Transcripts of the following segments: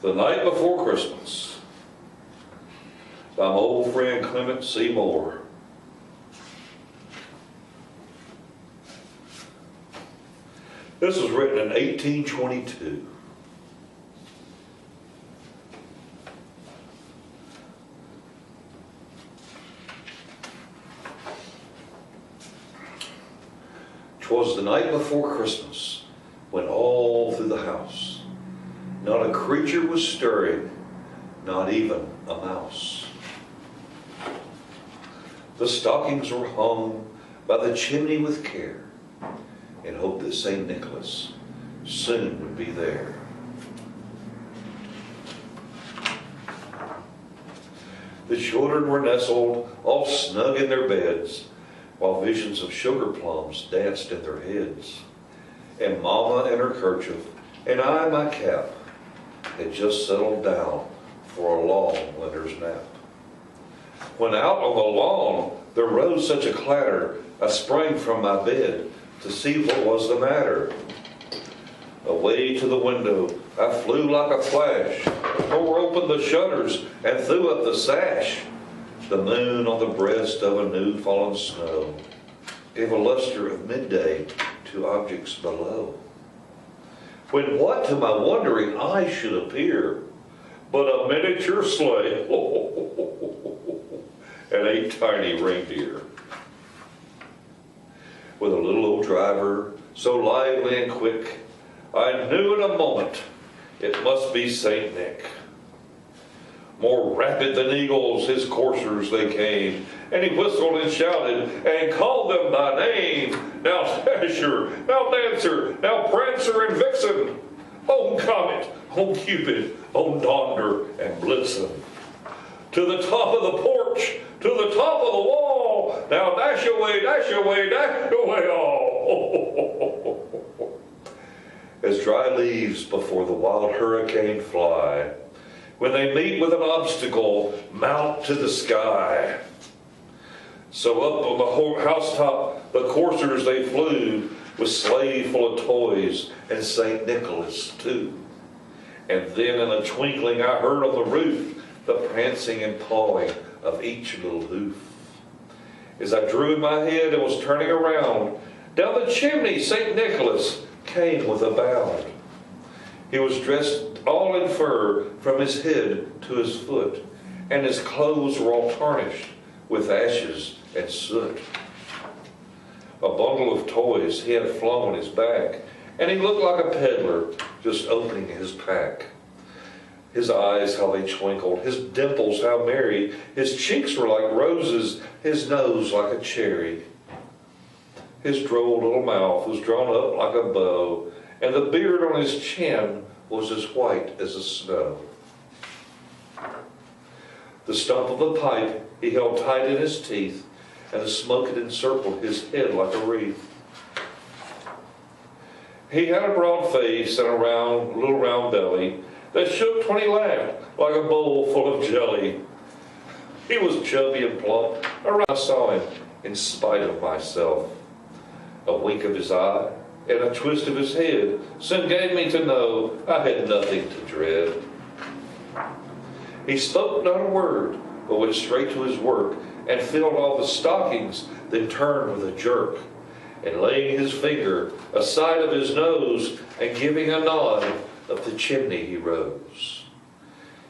The Night Before Christmas by my old friend Clement C. Moore. This was written in 1822. "'Twas the night before Christmas, when all through the house not a creature was stirring, not even a mouse. The stockings were hung by the chimney with care, in hope that St. Nicholas soon would be there. The children were nestled all snug in their beds, while visions of sugar plums danced in their heads. And Mama in her kerchief, and I my cap, had just settled down for a long winter's nap. When out on the lawn there rose such a clatter, I sprang from my bed to see what was the matter. Away to the window I flew like a flash, tore open the shutters and threw up the sash. The moon on the breast of a new fallen snow gave a luster of midday to objects below. When what to my wondering eyes should appear but a miniature sleigh and 8 tiny reindeer, with a little old driver so lively and quick, I knew in a moment it must be Saint Nick. More rapid than eagles his coursers they came, and he whistled and shouted and called them by name. Now Dasher, now Dancer, now Prancer and Vixen, on Comet, on Cupid, on Donder and Blitzen. To the top of the porch, to the top of the wall, now dash away, dash away, dash away all. As dry leaves before the wild hurricane fly, when they meet with an obstacle, mount to the sky. So up on the housetop, the coursers they flew, with sleigh full of toys, and St. Nicholas too. And then in a twinkling I heard on the roof the prancing and pawing of each little hoof. As I drew in my head and was turning around, down the chimney St. Nicholas came with a bound. He was dressed all in fur from his head to his foot, and his clothes were all tarnished with ashes and soot. A bundle of toys he had flung on his back, and he looked like a peddler just opening his pack. His eyes, how they twinkled, his dimples, how merry, his cheeks were like roses, his nose like a cherry. His droll little mouth was drawn up like a bow, and the beard on his chin was as white as the snow. The stump of a pipe he held tight in his teeth, and the smoke had encircled his head like a wreath. He had a broad face and a little round belly that shook when he laughed like a bowl full of jelly. He was chubby and plump. I saw him in spite of myself. A wink of his eye and a twist of his head soon gave me to know I had nothing to dread. He spoke not a word, but went straight to his work and filled all the stockings, then turned with a jerk, and laying his finger aside of his nose and giving a nod, up the chimney he rose.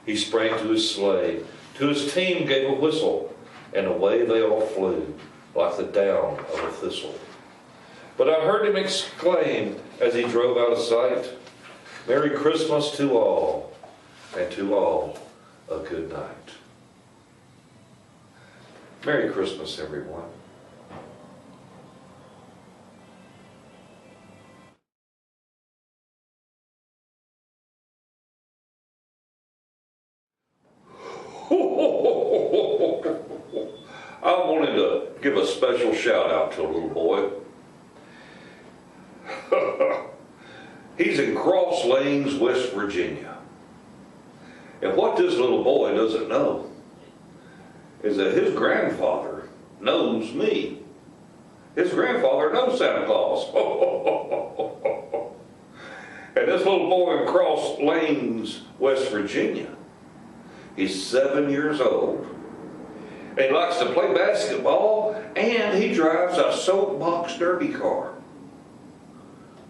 He sprang to his sleigh, to his team gave a whistle, and away they all flew like the down of a thistle. But I heard him exclaim as he drove out of sight, "Merry Christmas to all, and to all a good night." Merry Christmas, everyone. I wanted to give a special shout out to a little boy. He's in Cross Lanes, West Virginia. And what this little boy doesn't know is that his grandfather knows me. His grandfather knows Santa Claus. And this little boy in Cross Lanes, West Virginia, he's 7 years old. And he likes to play basketball, and he drives a soapbox derby car.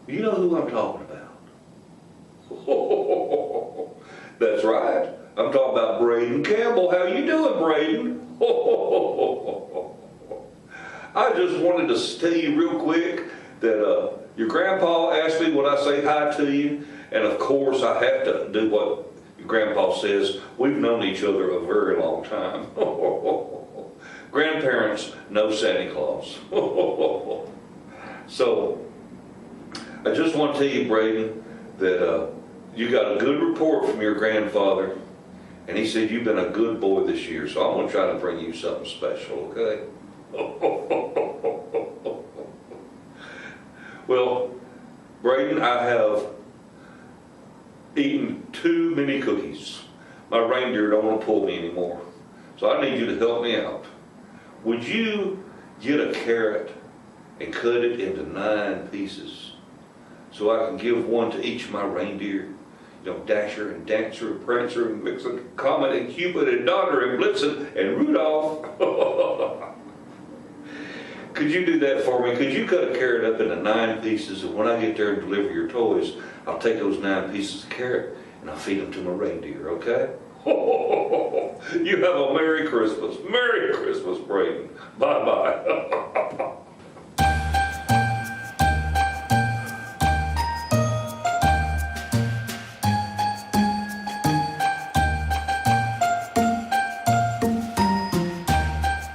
You know who I'm talking about? That's right. I'm talking about Brayden Campbell. How you doing, Brayden? I just wanted to tell you real quick that your grandpa asked me would I say hi to you, and of course I have to do what your grandpa says. We've known each other a very long time. Grandparents know Santa Claus. So I just want to tell you, Brayden, that you got a good report from your grandfather, and he said you've been a good boy this year, so I'm going to try to bring you something special, okay? Well, Brayden, I have eaten too many cookies. My reindeer don't want to pull me anymore, so I need you to help me out. Would you get a carrot and cut it into 9 pieces so I can give one to each of my reindeer? You know, Dasher and Dancer and Prancer and Vixen, Comet and Cupid and Donner and Blitzen and Rudolph. Could you do that for me? Could you cut a carrot up into 9 pieces, and when I get there and deliver your toys, I'll take those 9 pieces of carrot and I'll feed them to my reindeer, okay? You have a Merry Christmas. Merry Christmas, Brayden. Bye-bye.